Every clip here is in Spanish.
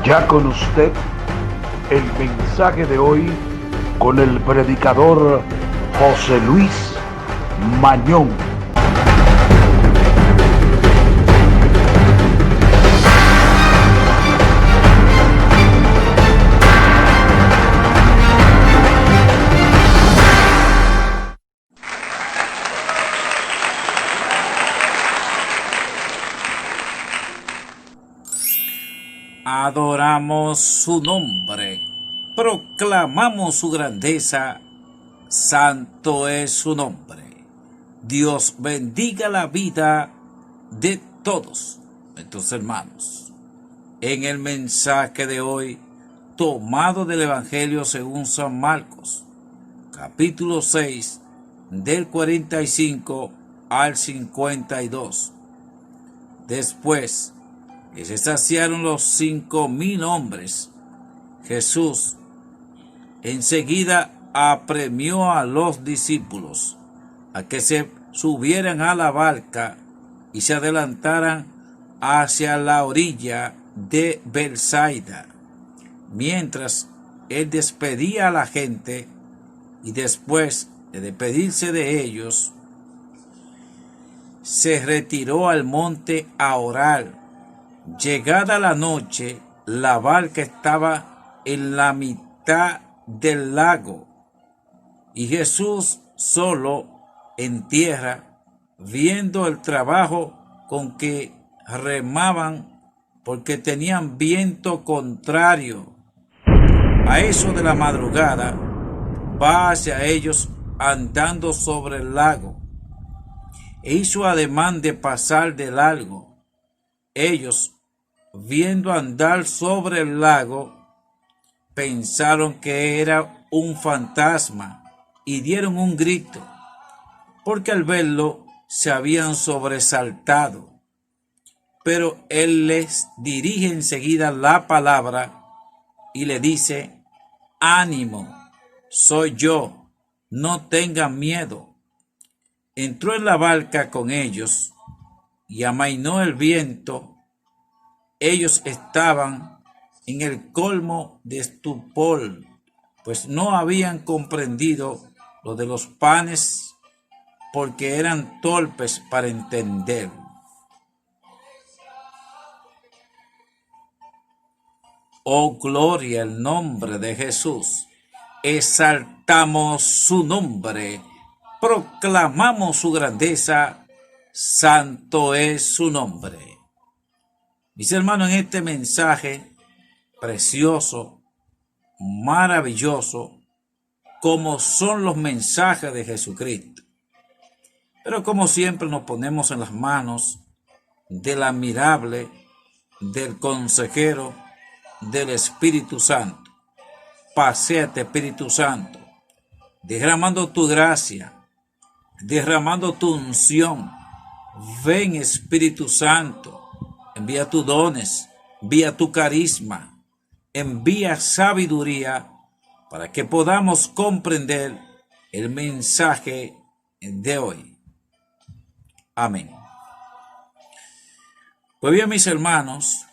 Ya con usted el mensaje de hoy con el predicador José Luis Mañón. Adoramos su nombre, proclamamos su grandeza, santo es su nombre. Dios bendiga la vida de todos nuestros hermanos. En el mensaje de hoy, tomado del Evangelio según San Marcos, capítulo 6, del 45 al 52. Después que se saciaron los 5,000 hombres, Jesús enseguida apremió a los discípulos a que se subieran a la barca y se adelantaran hacia la orilla de Betsaida, mientras él despedía a la gente, y después de despedirse de ellos, se retiró al monte a orar. Llegada la noche, la barca estaba en la mitad del lago y Jesús solo en tierra, viendo el trabajo con que remaban porque tenían viento contrario. A eso de la madrugada, va hacia ellos andando sobre el lago e hizo ademán de pasar de largo. Ellos, viendo andar sobre el lago, pensaron que era un fantasma y dieron un grito, porque al verlo se habían sobresaltado. Pero él les dirige enseguida la palabra y le dice: ánimo, soy yo, no tengan miedo. Entró en la barca con ellos y amainó el viento. Ellos estaban en el colmo de estupor, pues no habían comprendido lo de los panes, porque eran torpes para entender. Oh, gloria al nombre de Jesús. Exaltamos su nombre, proclamamos su grandeza, santo es su nombre. Mis hermanos, en este mensaje precioso, maravilloso, como son los mensajes de Jesucristo. Pero como siempre nos ponemos en las manos del admirable, del consejero, del Espíritu Santo. Paséate, Espíritu Santo, derramando tu gracia, derramando tu unción. Ven, Espíritu Santo, envía tus dones, envía tu carisma, envía sabiduría para que podamos comprender el mensaje de hoy. Amén. Pues bien, mis hermanos,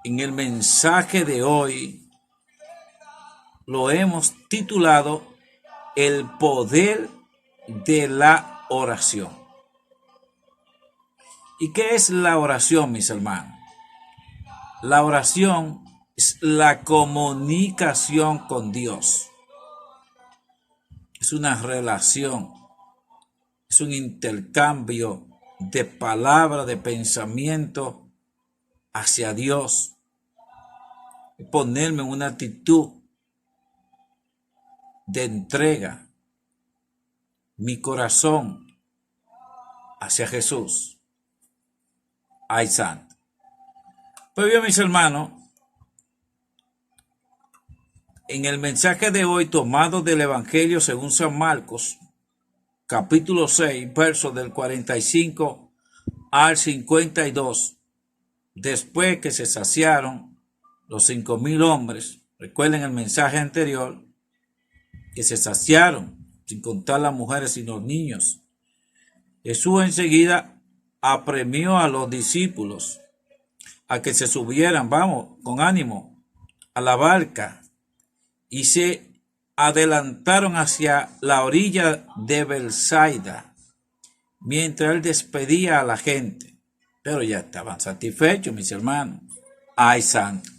en el mensaje de hoy lo hemos titulado El poder de la oración. ¿Y qué es la oración, mis hermanos? La oración es la comunicación con Dios. Es una relación, es un intercambio de palabras, de pensamiento hacia Dios. Ponerme en una actitud de entrega, mi corazón hacia Jesús. Ay, santo. Pues bien, mis hermanos, en el mensaje de hoy, tomado del Evangelio según San Marcos, capítulo 6, versos del 45 al 52, después que se saciaron los 5,000 hombres, recuerden el mensaje anterior, que se saciaron, sin contar las mujeres y los niños. Jesús enseguida apremió a los discípulos a que se subieran, vamos, con ánimo, a la barca, y se adelantaron hacia la orilla de Belsaida, mientras él despedía a la gente. Pero ya estaban satisfechos, mis hermanos. Ay, santo.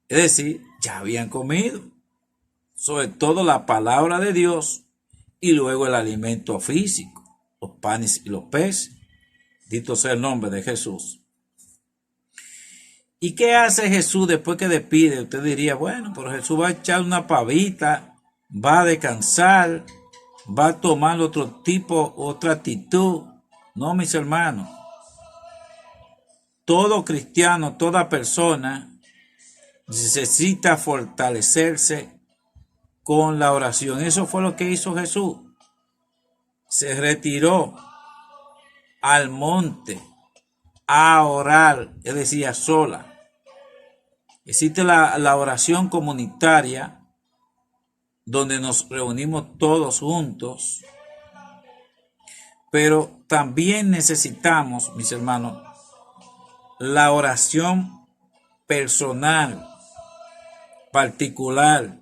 Es decir, ya habían comido, sobre todo la palabra de Dios, y luego el alimento físico, los panes y los peces. Dito sea el nombre de Jesús. ¿Y qué hace Jesús después que despide? Usted diría, bueno, pero Jesús va a echar una pavita, va a descansar, va a tomar otro tipo, otra actitud. No, mis hermanos. Todo cristiano, toda persona necesita fortalecerse con la oración. Eso fue lo que hizo Jesús. Se retiró al monte a orar, es decir, sola. Existe la oración comunitaria, donde nos reunimos todos juntos, pero también necesitamos, mis hermanos, la oración personal, particular.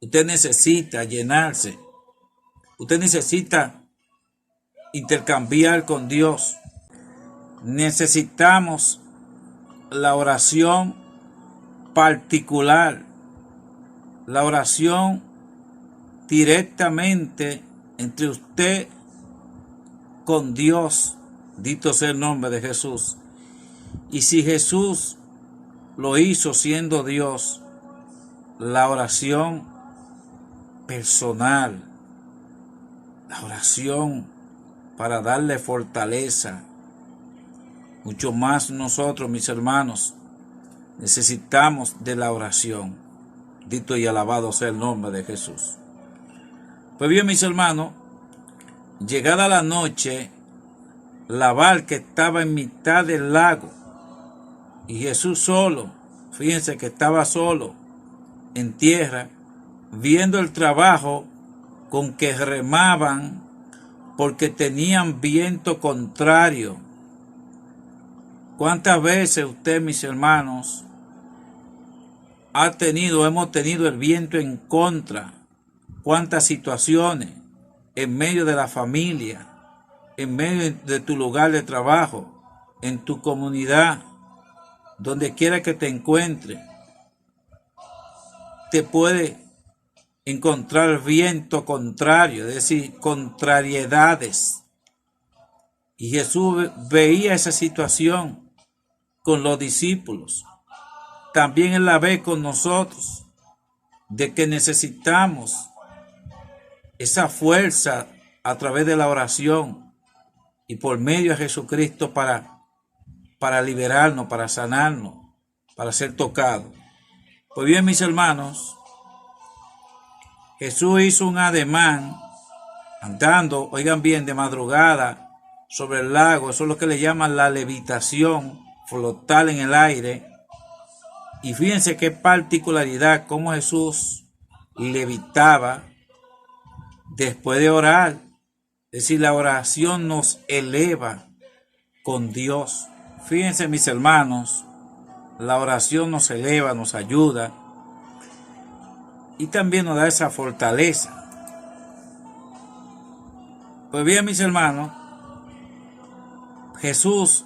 Usted necesita llenarse, usted necesita intercambiar con Dios. Necesitamos la oración particular, la oración directamente entre usted con Dios, dito sea el nombre de Jesús. Y si Jesús lo hizo siendo Dios, la oración personal, la oración para darle fortaleza, mucho más nosotros, mis hermanos, necesitamos de la oración. Dito y alabado sea el nombre de Jesús. Pues bien, mis hermanos, llegada la noche, la barca estaba en mitad del lago y Jesús solo, fíjense que estaba solo en tierra, viendo el trabajo con que remaban porque tenían viento contrario. ¿Cuántas veces usted, mis hermanos, hemos tenido el viento en contra? ¿Cuántas situaciones en medio de la familia, en medio de tu lugar de trabajo, en tu comunidad, donde quiera que te encuentres, te puede encontrar viento contrario, es decir, contrariedades? Y Jesús veía esa situación con los discípulos. También Él la ve con nosotros, de que necesitamos esa fuerza a través de la oración y por medio de Jesucristo para liberarnos, para sanarnos, para ser tocados. Pues bien, mis hermanos, Jesús hizo un ademán andando, oigan bien, de madrugada sobre el lago. Eso es lo que le llaman la levitación, flotar en el aire. Y fíjense qué particularidad, cómo Jesús levitaba después de orar. Es decir, la oración nos eleva con Dios. Fíjense, mis hermanos, la oración nos eleva, nos ayuda y también nos da esa fortaleza. Pues bien, mis hermanos, Jesús,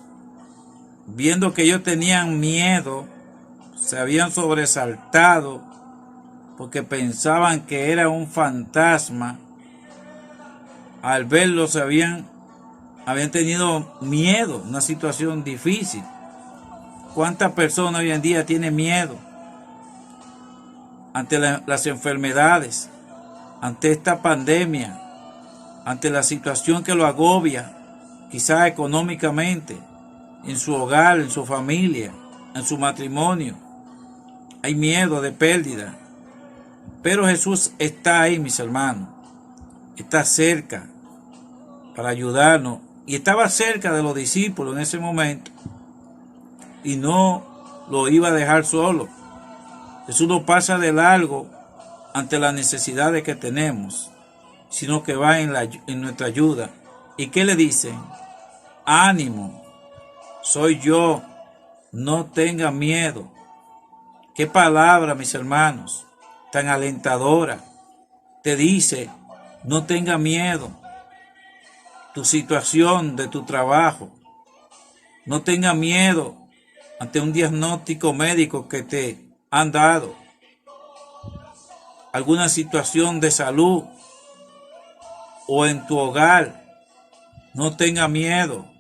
viendo que ellos tenían miedo, se habían sobresaltado porque pensaban que era un fantasma, al verlos habían tenido miedo, una situación difícil. ¿Cuántas personas hoy en día tienen miedo ante las enfermedades, ante esta pandemia, ante la situación que lo agobia, quizás económicamente, en su hogar, en su familia, en su matrimonio? Hay miedo de pérdida. Pero Jesús está ahí, mis hermanos. Está cerca para ayudarnos. Y estaba cerca de los discípulos en ese momento. Y no lo iba a dejar solo. Jesús no pasa de largo ante las necesidades que tenemos, sino que va en nuestra ayuda. ¿Y qué le dicen? Ánimo, soy yo, no tenga miedo. Qué palabra, mis hermanos, tan alentadora. Te dice, no tenga miedo. Tu situación de tu trabajo. No tenga miedo ante un diagnóstico médico que te han dado. Alguna situación de salud o en tu hogar. No tenga miedo.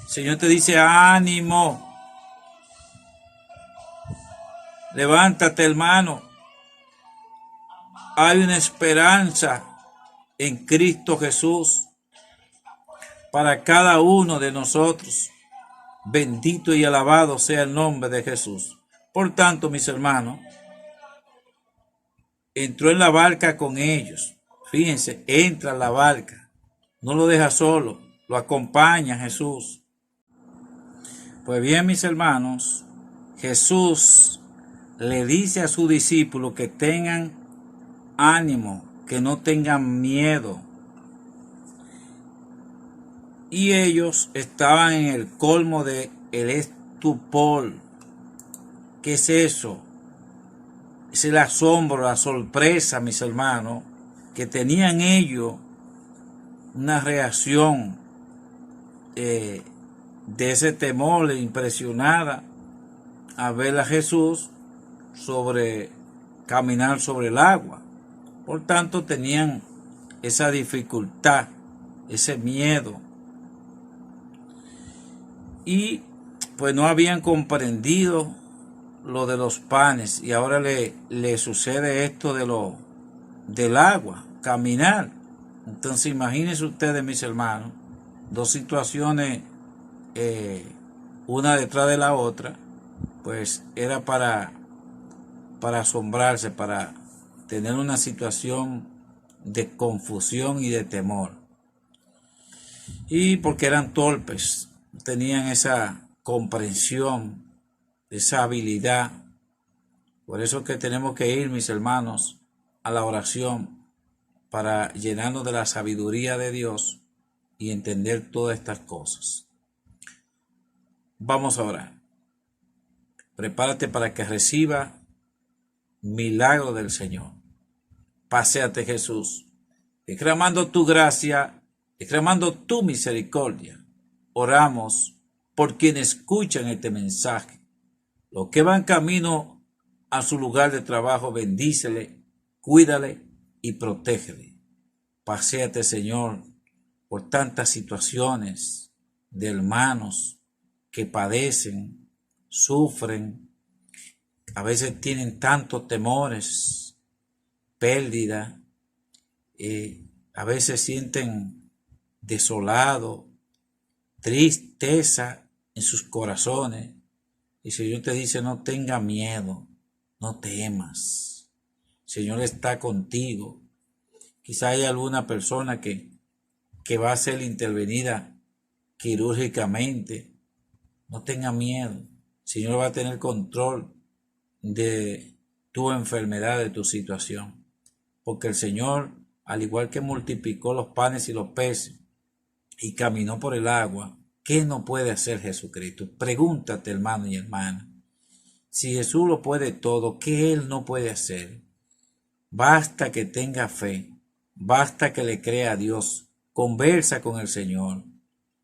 El Señor te dice, ánimo. Levántate, hermano. Hay una esperanza en Cristo Jesús para cada uno de nosotros. Bendito y alabado sea el nombre de Jesús. Por tanto, mis hermanos, entró en la barca con ellos. Fíjense, entra en la barca. No lo deja solo, lo acompaña Jesús. Pues bien, mis hermanos, Jesús le dice a sus discípulos que tengan ánimo, que no tengan miedo. Y ellos estaban en el colmo de el estupor. ¿Qué es eso? Es el asombro, la sorpresa, mis hermanos, que tenían ellos una reacción de ese temor impresionada a ver a Jesús caminar sobre el agua. Por tanto, tenían esa dificultad, ese miedo. Y pues no habían comprendido lo de los panes, y ahora le sucede esto del agua, caminar. Entonces imagínense ustedes, mis hermanos, dos situaciones, una detrás de la otra, pues era para asombrarse, para tener una situación de confusión y de temor. Y porque eran torpes, tenían esa comprensión, esa habilidad. Por eso que tenemos que ir, mis hermanos, a la oración para llenarnos de la sabiduría de Dios y entender todas estas cosas. Vamos a orar. Prepárate para que reciba milagro del Señor. Paséate, Jesús, declamando tu gracia, declamando tu misericordia. Oramos por quienes escuchan este mensaje. Los que van camino a su lugar de trabajo, bendícele, cuídale y protégele. Paséate, Señor, por tantas situaciones de hermanos que padecen, sufren, a veces tienen tantos temores, pérdida, a veces sienten desolado, tristeza en sus corazones. Y el Señor te dice, no tenga miedo, no temas. El Señor está contigo. Quizá hay alguna persona que va a ser intervenida quirúrgicamente. No tenga miedo. El Señor va a tener control de tu enfermedad, de tu situación. Porque el Señor, al igual que multiplicó los panes y los peces y caminó por el agua, ¿qué no puede hacer Jesucristo? Pregúntate, hermano y hermana. Si Jesús lo puede todo, ¿qué Él no puede hacer? Basta que tenga fe, basta que le crea a Dios, conversa con el Señor,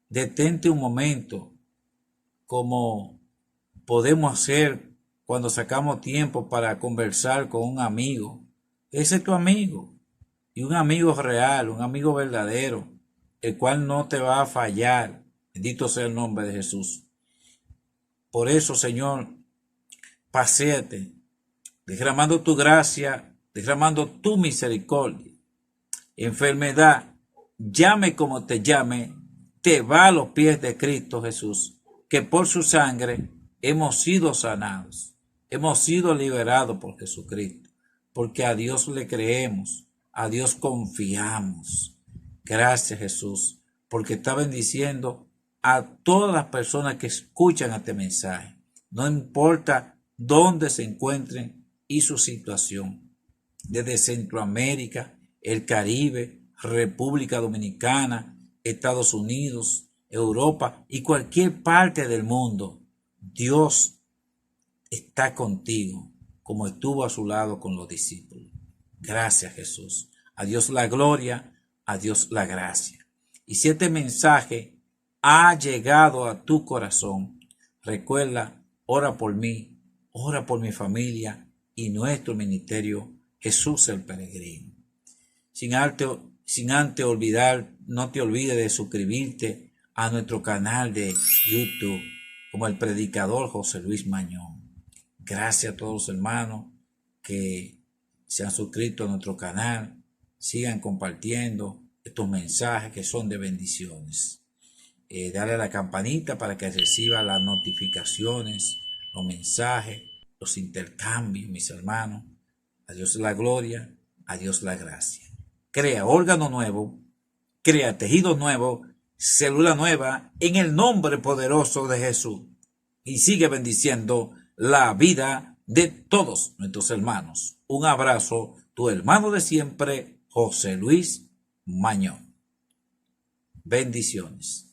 detente un momento, como podemos hacer cuando sacamos tiempo para conversar con un amigo. Ese es tu amigo, y un amigo real, un amigo verdadero, el cual no te va a fallar. Bendito sea el nombre de Jesús. Por eso, Señor, paséate, derramando tu gracia, derramando tu misericordia. Enfermedad, llame como te llame, te va a los pies de Cristo Jesús, que por su sangre hemos sido sanados, hemos sido liberados por Jesucristo, porque a Dios le creemos, a Dios confiamos. Gracias, Jesús, porque está bendiciendo a todas las personas que escuchan este mensaje, no importa dónde se encuentren y su situación, desde Centroamérica, el Caribe, República Dominicana, Estados Unidos, Europa y cualquier parte del mundo. Dios está contigo como estuvo a su lado con los discípulos. Gracias, Jesús. A Dios la gloria, a Dios la gracia. Y si este mensaje ha llegado a tu corazón, recuerda, ora por mí, ora por mi familia y nuestro ministerio Jesús el Peregrino. Sin antes olvidar, no te olvides de suscribirte a nuestro canal de YouTube como el predicador José Luis Mañón. Gracias a todos los hermanos que se han suscrito a nuestro canal. Sigan compartiendo estos mensajes que son de bendiciones. Dale a la campanita para que reciba las notificaciones, los mensajes, los intercambios, mis hermanos. A Dios la gloria, a Dios la gracia. Crea órgano nuevo, crea tejido nuevo, célula nueva en el nombre poderoso de Jesús. Y sigue bendiciendo la vida de todos nuestros hermanos. Un abrazo, tu hermano de siempre, José Luis Mañón. Bendiciones.